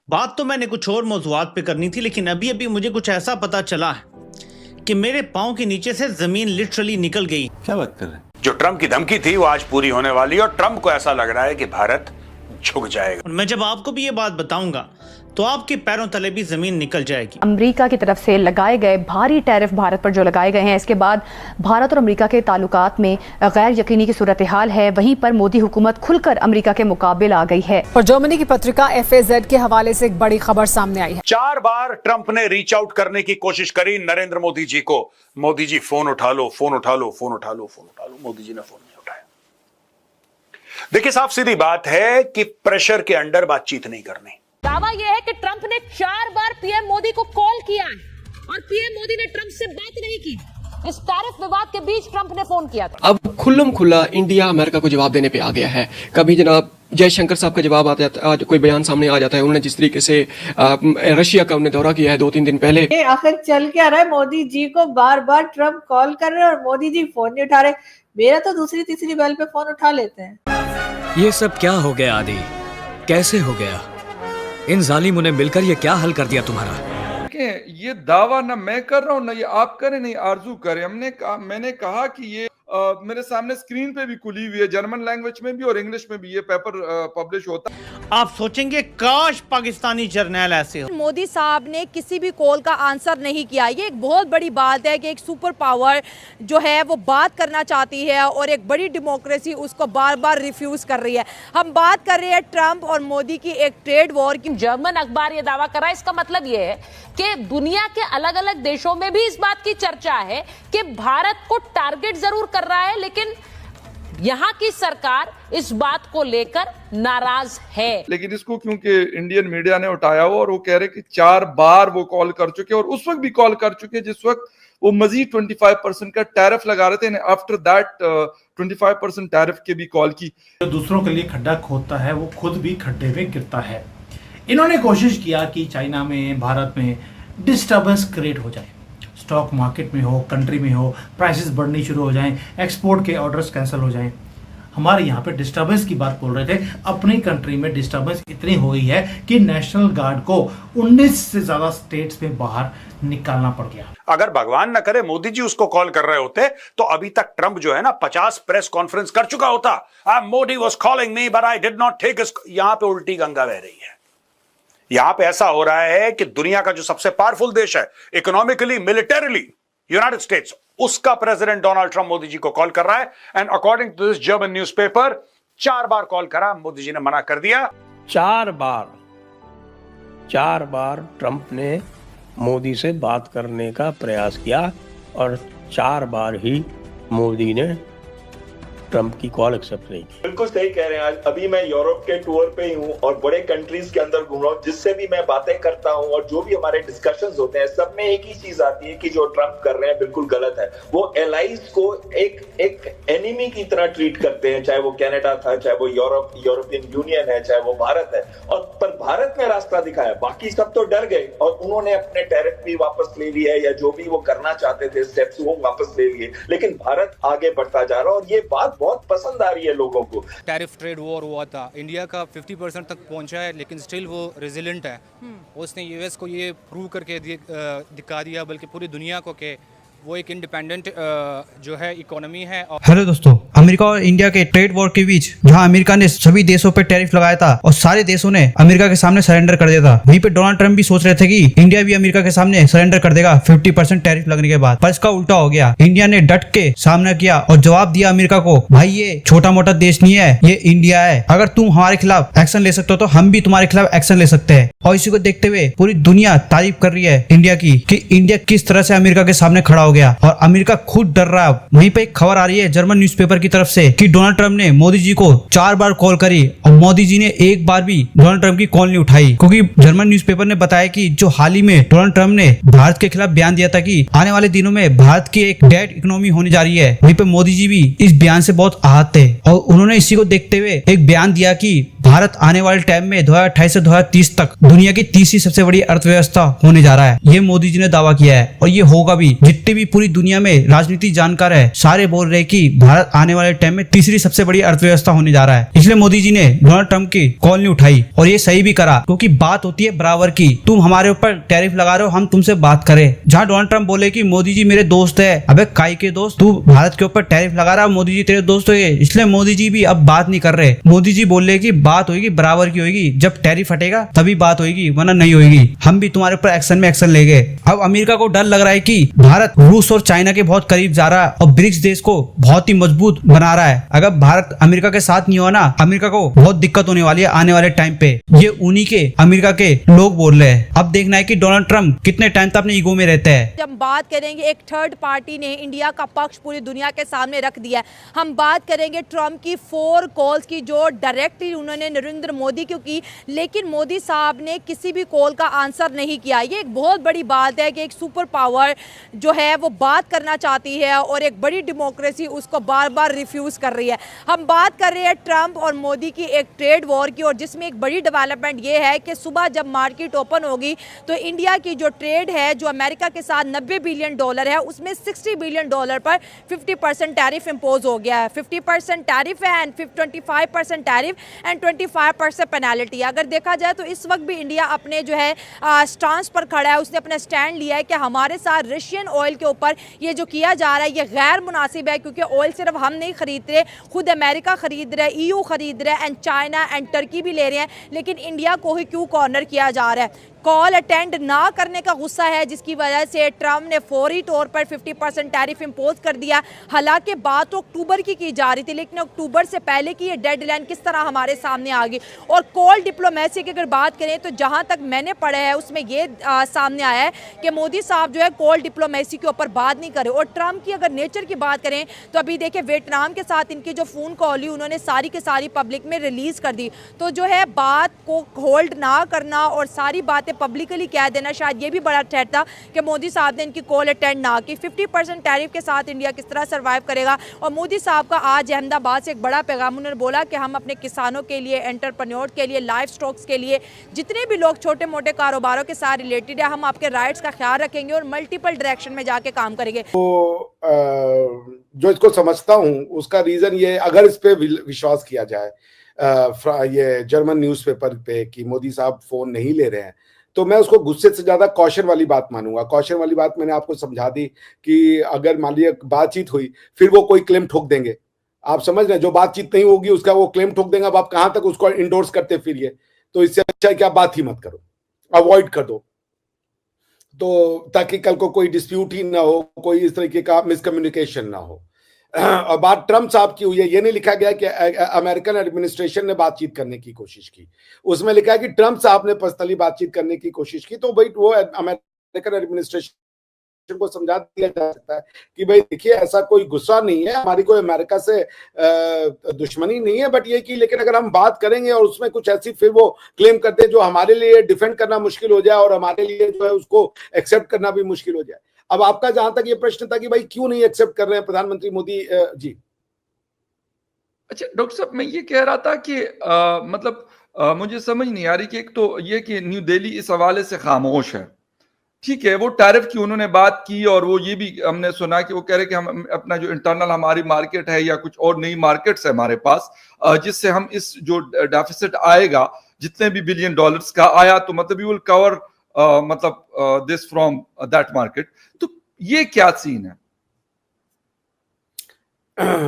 बात तो मैंने कुछ और मौज़ूआत पे करनी थी, लेकिन अभी अभी मुझे कुछ ऐसा पता चला है कि मेरे पाँव के नीचे से जमीन लिटरली निकल गई। क्या बात कर रहे हैं? जो ट्रंप की धमकी थी वो आज पूरी होने वाली है और ट्रंप को ऐसा लग रहा है कि भारत झुक जाएगा। मैं जब आपको भी ये बात बताऊंगा तो आपके पैरों तले भी जमीन निकल जाएगी। अमेरिका की तरफ से लगाए गए भारी टैरिफ भारत पर जो लगाए गए हैं, इसके बाद भारत और अमेरिका के ताल्लुकात में गैर यकीनी की सूरत हाल है। वहीं पर मोदी हुकूमत खुलकर अमेरिका के मुकाबिल आ गई है। और जर्मनी की पत्रिका FAZ के हवाले से एक बड़ी खबर सामने आई है। 4 बार ट्रंप ने रीच आउट करने की कोशिश करी नरेंद्र मोदी जी को। मोदी जी फोन उठा लो, फोन उठा लो, फोन उठा लो, फोन उठा लो। मोदी जी ने फोन नहीं उठाया। देखिए, साफ सीधी बात है कि प्रेशर के अंडर बातचीत नहीं करनी। दावा यह है कि ट्रंप ने 4 बार पीएम मोदी को कॉल किया है और पीएम मोदी ने ट्रंप से बात नहीं की। इस टैरिफ विवाद के बीच ट्रंप ने फोन किया था। अब खुल्लम खुल्ला इंडिया अमेरिका को जवाब देने पे आ गया है। कभी जनाब जयशंकर साहब का जवाब आता है, आज कोई बयान सामने आ जाता है। उन्होंने जिस तरीके से रशिया का उन्होंने दौरा किया है 2-3 दिन पहले। आखिर चल क्या रहा है? मोदी जी को बार बार ट्रंप कॉल कर रहे हैं और मोदी जी फोन नहीं उठा रहे। मेरा तो दूसरी तीसरी बेल पे फोन उठा लेते हैं। ये सब क्या हो गया आदि? कैसे हो गया? इन जालिमों ने मिलकर ये क्या हल कर दिया तुम्हारा? ये दावा ना मैं कर रहा हूँ ना ये आप करें, नहीं आरजू करें। मैंने कहा कि ये मेरे सामने स्क्रीन पे भी खुली हुई है, जर्मन लैंग्वेज में भी और इंग्लिश में भी ये पेपर पब्लिश होता है। आप सोचेंगे काश पाकिस्तानी जर्नैल ऐसे हो। मोदी साहब ने किसी भी कॉल का आंसर नहीं किया। ये एक बहुत बड़ी बात है कि एक सुपर पावर जो है वो बात करना चाहती है और एक बड़ी डेमोक्रेसी उसको बार बार रिफ्यूज कर रही है। हम बात कर रहे हैं ट्रंप और मोदी की एक ट्रेड वॉर की। जर्मन अखबार ये दावा कर रहा है, इसका मतलब ये है कि दुनिया के अलग अलग देशों में भी इस बात की चर्चा है कि भारत को टारगेट जरूर कर रहा है, लेकिन यहां की सरकार इस बात को लेकर नाराज है। लेकिन इसको क्योंकि इंडियन मीडिया ने उठाया हुआ और वो कह रहे कि 4 बार वो कॉल कर चुके और उस वक्त भी कॉल कर चुके जिस वक्त वो मजीद 25% का टैरिफ लगा रहे थे। आफ्टर दैट 25% टैरिफ के भी कॉल की। जो दूसरों के लिए खड्डा खोदता है वो खुद भी खड्डे में गिरता है। इन्होंने कोशिश किया कि चाइना में, भारत में डिस्टर्बेंस क्रिएट हो जाए, स्टॉक मार्केट में हो, कंट्री में हो, प्राइसेस बढ़नी शुरू हो जाएं, एक्सपोर्ट के ऑर्डर्स कैंसिल हो जाएं। हमारे यहाँ पे डिस्टर्बेंस की बात बोल रहे थे। अपनी कंट्री में डिस्टर्बेंस इतनी हो गई है कि नेशनल गार्ड को 19 से ज्यादा स्टेट्स में बाहर निकालना पड़ गया। अगर भगवान न करे मोदी जी उसको कॉल कर रहे होते तो अभी तक ट्रंप जो है ना 50 प्रेस कॉन्फ्रेंस कर चुका होता। Modi was calling me but I did not take. यहां पे उल्टी गंगा बह रही है। यहां पे ऐसा हो रहा है कि दुनिया का जो सबसे पावरफुल देश है इकोनॉमिकली, मिलिटरीली, यूनाइटेड स्टेट्स, उसका president Donald Trump Modi ji को कॉल कर रहा है। And according to this German newspaper 4 बार कॉल करा, मोदी जी ने मना कर दिया। 4 बार ट्रंप ने मोदी से बात करने का प्रयास किया और 4 बार ही मोदी ने ट्रंप की कॉल एक्सेप्ट नहीं की। बिल्कुल सही कह रहे हैं। आज अभी मैं यूरोप के टूर पे ही हूँ और बड़े कंट्रीज के अंदर घूम रहा हूँ। जिससे भी मैं बातें करता हूँ और जो भी हमारे डिस्कशंस होते हैं, सब में एक ही चीज आती है कि जो ट्रंप कर रहे हैं बिल्कुल गलत है। वो एलाइज को एक एनिमी की तरह ट्रीट करते हैं, चाहे वो कनाडा था, चाहे वो यूरोपियन यूनियन है, चाहे वो भारत है। और पर भारत ने रास्ता दिखाया, बाकी सब तो डर गए और उन्होंने अपने टैरिफ भी वापस ले लिया या जो भी वो करना चाहते थे स्टेप्स वो वापस ले लिए। लेकिन भारत आगे बढ़ता जा रहा है और ये बात बहुत पसंद आ रही है लोगों को। टैरिफ ट्रेड वॉर हुआ था, इंडिया का 50% तक पहुंचा है, लेकिन स्टिल वो रेजिलेंट है। उसने यूएस को ये प्रूव करके दिखा दिया, बल्कि पूरी दुनिया को, कि वो एक इंडिपेंडेंट जो है इकोनॉमी है। हेलो दोस्तों, अमेरिका और इंडिया के ट्रेड वॉर के बीच जहां अमेरिका ने सभी देशों पे टैरिफ लगाया था और सारे देशों ने अमेरिका के सामने सरेंडर कर दिया था, वहीं पे डोनाल्ड ट्रंप भी सोच रहे थे कि इंडिया भी अमेरिका के सामने सरेंडर कर देगा 50% टैरिफ लगने के बाद। पर इसका उल्टा हो गया। इंडिया ने डट के सामना किया और जवाब दिया अमेरिका को, भाई ये छोटा मोटा देश नहीं है, ये इंडिया है। अगर तुम हमारे खिलाफ एक्शन ले सकते हो तो हम भी तुम्हारे खिलाफ एक्शन ले सकते हैं। और इसी को देखते हुए पूरी दुनिया तारीफ कर रही है इंडिया की कि इंडिया किस तरह से अमेरिका के सामने खड़ा हो गया और अमेरिका खुद डर रहा है। वहीं पे एक खबर आ रही है जर्मन न्यूज़पेपर की तरफ से कि डोनाल्ड ट्रंप ने मोदी जी को 4 बार कॉल करी और मोदी जी ने एक बार भी डोनाल्ड ट्रंप की कॉल नहीं उठाई, क्योंकि जर्मन न्यूज़पेपर ने बताया कि जो हाल ही में डोनाल्ड ट्रंप ने भारत के खिलाफ बयान दिया था कि आने वाले दिनों में भारत की एक डेड इकोनॉमी होने जा रही है, वहीं पे मोदी जी भी इस बयान से बहुत आहत थे और उन्होंने इसी को देखते हुए एक बयान दिया कि भारत आने वाले टाइम में 2028 से 2030 तक दुनिया की तीसरी सबसे बड़ी अर्थव्यवस्था होने जा रहा है। ये मोदी जी ने दावा किया है और ये होगा भी। जितने भी पूरी दुनिया में राजनीति जानकार है सारे बोल रहे हैं कि भारत आने वाले टाइम में तीसरी सबसे बड़ी अर्थव्यवस्था होने जा रहा है। इसलिए मोदी जी ने डोनाल्ड ट्रंप की कॉल नहीं उठाई और ये सही भी करा, क्योंकि बात होती है बराबर की। तुम हमारे ऊपर टैरिफ लगा रहे हो, हम तुमसे बात करें। जहाँ डोनाल्ड ट्रंप बोले कि मोदी जी मेरे दोस्त है, अबे काई के दोस्त, तू भारत के ऊपर टैरिफ लगा रहा है, मोदी जी तेरे दोस्त हो गए। इसलिए मोदी जी भी अब बात नहीं कर रहे। मोदी जी बोल रहे कि बात होगी बराबर की होगी, जब टैरिफ हटेगा तभी बात होगी, वरना नहीं होगी। हम भी तुम्हारे ऊपर एक्शन में एक्शन लेंगे। अब अमेरिका को डर लग रहा है कि भारत रूस और चाइना के बहुत करीब जा रहा है और ब्रिक्स देश को बहुत ही मजबूत बना रहा है। अगर भारत अमेरिका के साथ नहीं हुआ ना, अमेरिका को बहुत दिक्कत होने वाली है आने वाले टाइम पे। ये उन्हीं के अमेरिका के लोग बोल रहे हैं। अब देखना है कि डोनाल्ड ट्रंप कितने टाइम तक अपने ईगो में रहते हैं। जब बात करेंगे, एक थर्ड पार्टी ने इंडिया का पक्ष पूरी दुनिया के सामने रख दिया है। हम बात करेंगे ट्रंप की 4 कॉल्स की जो डायरेक्टली उन्होंने नरेंद्र मोदी को की, लेकिन मोदी साहब ने किसी भी कॉल का आंसर नहीं किया। ये एक बहुत बड़ी बात है कि एक सुपर पावर जो है वो बात करना चाहती है और एक बड़ी डेमोक्रेसी उसको बार बार रिफ्यूज़ कर रही है। हम बात कर रहे हैं ट्रंप और मोदी की एक ट्रेड वॉर की, और जिसमें एक बड़ी डेवलपमेंट ये है कि सुबह जब मार्केट ओपन होगी तो इंडिया की जो ट्रेड है जो अमेरिका के साथ $90 बिलियन है, उसमें $60 बिलियन पर 50% टैरिफ इम्पोज हो गया है। 50% टैरिफ है एंड 25% टैरिफ एंड 25% पेनल्टी। अगर देखा जाए तो इस वक्त भी इंडिया अपने जो है स्टांस पर खड़ा है। उसने अपना स्टैंड लिया है कि हमारे साथ रशियन ऑयल के ऊपर ये जो किया जा रहा है ये गैर मुनासिब है, क्योंकि ऑयल सिर्फ हम नहीं खरीद रहे, खुद अमेरिका खरीद रहा है, EU खरीद रहा है एंड चाइना एंड टर्की भी ले रहे हैं, लेकिन इंडिया को ही क्यों कॉर्नर किया जा रहा है। कॉल अटेंड ना करने का गुस्सा है, जिसकी वजह से ट्रंप ने फौरी तौर पर 50% टैरिफ इंपोज कर दिया। हालांकि बात तो अक्टूबर की जा रही थी, लेकिन अक्टूबर से पहले की ये डेडलाइन किस तरह हमारे सामने आ गई। और कॉल डिप्लोमेसी की अगर बात करें तो जहां तक मैंने पढ़ा है उसमें ये सामने आया है कि मोदी साहब जो है कॉल डिप्लोमेसी के ऊपर बात नहीं करे। और ट्रंप की अगर नेचर की बात करें तो अभी देखिए वियतनाम के साथ इनकी जो फ़ोन कॉल हुई उन्होंने सारी की सारी पब्लिक में रिलीज़ कर दी। तो जो है बात को होल्ड ना करना और सारी बातें पब्लिकली कह देना, शायद ये भी बड़ा थ्रेट था कि मोदी साहब ने इनकी कॉल अटेंड ना की। 50% टैरिफ के साथ इंडिया किस तरह सर्वाइव करेगा। और मोदी साहब का आज अहमदाबाद से एक बड़ा पैगाम, उन्होंने बोला कि हम अपने किसानों के लिए, एंटरप्रेन्योर के लिए, लाइफ स्टॉक्स के लिए, जितने भी लोग छोटे मोटे कारोबारों के साथ रिलेटेड है, हम आपके राइट्स का ख्याल रखेंगे और मल्टीपल डायरेक्शन में जाके काम करेंगे। तो जो इसको समझता हूँ उसका रीजन ये, अगर इस पे विश्वास किया जाए ये जर्मन न्यूज़पेपर पे कि मोदी साहब फोन नहीं ले रहे हैं, तो मैं उसको गुस्से से ज्यादा कॉशन वाली बात मानूंगा। कॉशन वाली बात मैंने आपको समझा दी कि अगर मान लीजिए बातचीत हुई फिर वो कोई क्लेम ठोक देंगे, आप समझ रहे हैं, जो बातचीत नहीं होगी उसका वो क्लेम ठोक देंगे। अब आप कहां तक उसको इंडोर्स करते फिरिए, तो इससे अच्छा है कि आप बात ही मत करो, अवॉइड कर दो, तो ताकि कल को कोई डिस्प्यूट ही ना हो, कोई इस तरीके का मिसकम्युनिकेशन ना हो। और बात ट्रंप साहब की हुई है, ये नहीं लिखा गया कि अमेरिकन एडमिनिस्ट्रेशन ने बातचीत करने की कोशिश की, उसमें लिखा है कि ट्रंप साहब ने पर्सनली बातचीत करने की कोशिश की। तो भाई वो अमेरिकन एडमिनिस्ट्रेशन को समझा दिया जा सकता है कि भाई देखिए ऐसा कोई गुस्सा नहीं है, हमारी कोई अमेरिका से दुश्मनी नहीं है, बट ये कि लेकिन अगर हम बात करेंगे और उसमें कुछ ऐसी फिर वो क्लेम करते हैं जो हमारे लिए डिफेंड करना मुश्किल हो जाए और हमारे लिए जो है उसको एक्सेप्ट करना भी मुश्किल हो जाए। अब आपका जहां तक ये प्रश्न था कि भाई क्यों नहीं एक्सेप्ट कर रहे हैं प्रधानमंत्री मोदी जी। अच्छा डॉक्टर साहब, मैं ये कह रहा था कि मतलब मुझे समझ नहीं आ रही कि एक तो ये कि न्यू दिल्ली इस हवाले से खामोश है, ठीक है, वो टैरिफ की उन्होंने बात की और वो ये भी हमने सुना कि वो कह रहे कि हम अपना जो इंटरनल हमारी मार्केट है या कुछ और नई मार्केट्स है हमारे पास, जिससे हम इस जो डेफिसिट आएगा जितने भी $1 बिलियन का आया तो मतलब वी विल कवर मतलब दिस फ्रॉम दैट मार्केट। तो ये क्या सीन है?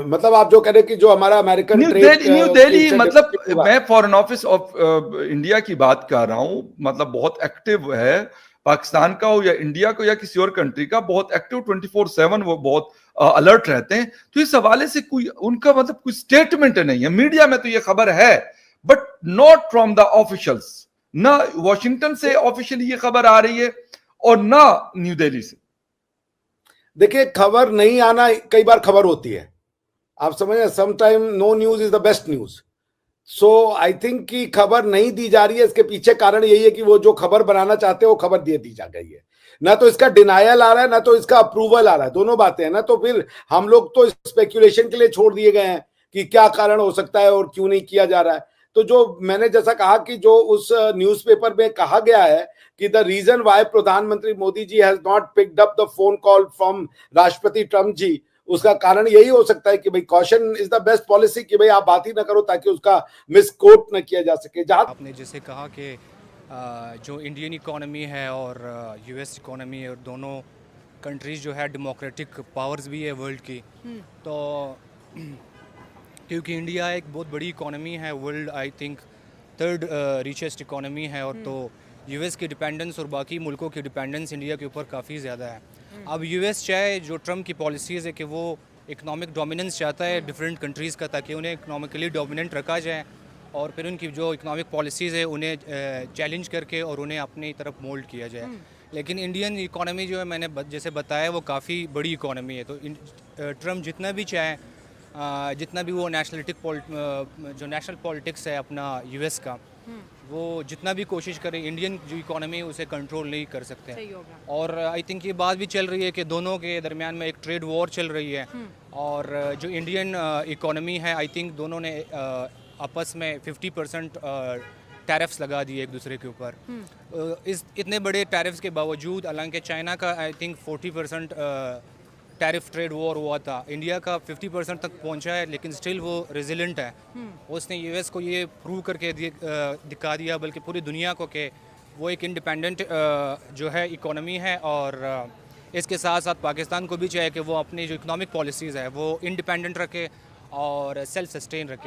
मतलब आप जो कह रहे हैं कि जो हमारा अमेरिकन न्यू दिल्ली मतलब मैं फॉरेन ऑफिस ऑफ इंडिया की बात कर रहा हूं, मतलब बहुत एक्टिव है, पाकिस्तान का हो या इंडिया को या किसी और कंट्री का, बहुत एक्टिव 24/7 वो बहुत अलर्ट रहते हैं। तो इस हवाले से कोई उनका मतलब कोई स्टेटमेंट नहीं है। मीडिया में तो ये खबर है but not from the officials, ना वॉशिंगटन से ऑफिशियली ये खबर आ रही है और ना न्यू दिल्ली से। देखिए खबर नहीं आना कई बार खबर होती है, आप समझ रहे हैं, sometime no news is the best news. So I think कि खबर नहीं दी जा रही है, इसके पीछे कारण यही है कि वो जो खबर बनाना चाहते हैं वो खबर दे दी जा गई है। ना तो इसका डिनायल आ रहा है ना तो इसका अप्रूवल आ रहा है, दोनों बातें हैं ना। तो फिर हम लोग तो स्पेक्यूलेशन के लिए छोड़ दिए गए हैं कि क्या कारण हो सकता है और क्यों नहीं किया जा रहा है। तो जो मैंने जैसा कहा कि जो उस न्यूज़पेपर में कहा गया है कि द रीजन व्हाई प्रधानमंत्री Modi ji has not picked up the phone call from राष्ट्रपति ट्रम्प जी, उसका कारण यही हो सकता है कि भाई caution is the best policy, कि भाई आप बात ही ना करो ताकि उसका मिसकोट न किया जा सके। जहां आपने जैसे कहा कि जो इंडियन इकोनॉमी है और यूएस इकोनॉमी है, और दोनों कंट्रीज जो है डेमोक्रेटिक पावर्स भी है वर्ल्ड की, तो क्योंकि इंडिया एक बहुत बड़ी इकोनॉमी है, world I think 3rd richest economy है, और तो यूएस की डिपेंडेंस और बाकी मुल्कों की डिपेंडेंस इंडिया के ऊपर काफ़ी ज़्यादा है। अब यूएस चाहे जो ट्रम्प की पॉलिसीज़ है कि वो इकोनॉमिक डोमिनेंस चाहता है डिफरेंट कंट्रीज़ का, ताकि उन्हें इकोनॉमिकली डोमिनेंट रखा जाए और फिर उनकी जो इकोनॉमिक पॉलिसीज़ है उन्हें चैलेंज करके और उन्हें अपनी तरफ मोल्ड किया जाए। लेकिन इंडियन इकोनॉमी जो है मैंने जैसे बताया वो काफ़ी बड़ी इकोनॉमी है, तो ट्रम्प जितना भी चाहे, जितना भी वो जो नेशनल पॉलिटिक्स है अपना यूएस का, वो जितना भी कोशिश करे इंडियन जो इकोनॉमी है उसे कंट्रोल नहीं कर सकते। और आई थिंक ये बात भी चल रही है कि दोनों के दरमियान में एक ट्रेड वॉर चल रही है, और जो इंडियन इकोनॉमी है आई थिंक दोनों ने आपस में 50% टैरिफ्स लगा दिए एक दूसरे के ऊपर। इस इतने बड़े टैरिफ्स के बावजूद, हालांकि चाइना का I think 40% tariff trade war हुआ था, इंडिया का 50% तक पहुंचा है, लेकिन स्टिल वो रेजिलेंट है। उसने यूएस को ये प्रूव करके दिखा दिया, बल्कि पूरी दुनिया को, कि वो एक इंडिपेंडेंट जो है इकोनॉमी है, और इसके साथ साथ पाकिस्तान को भी चाहिए कि वो अपनी जो इकोनॉमिक पॉलिसीज़ है वो इंडिपेंडेंट रखे और सेल्फ सस्टेन रखे।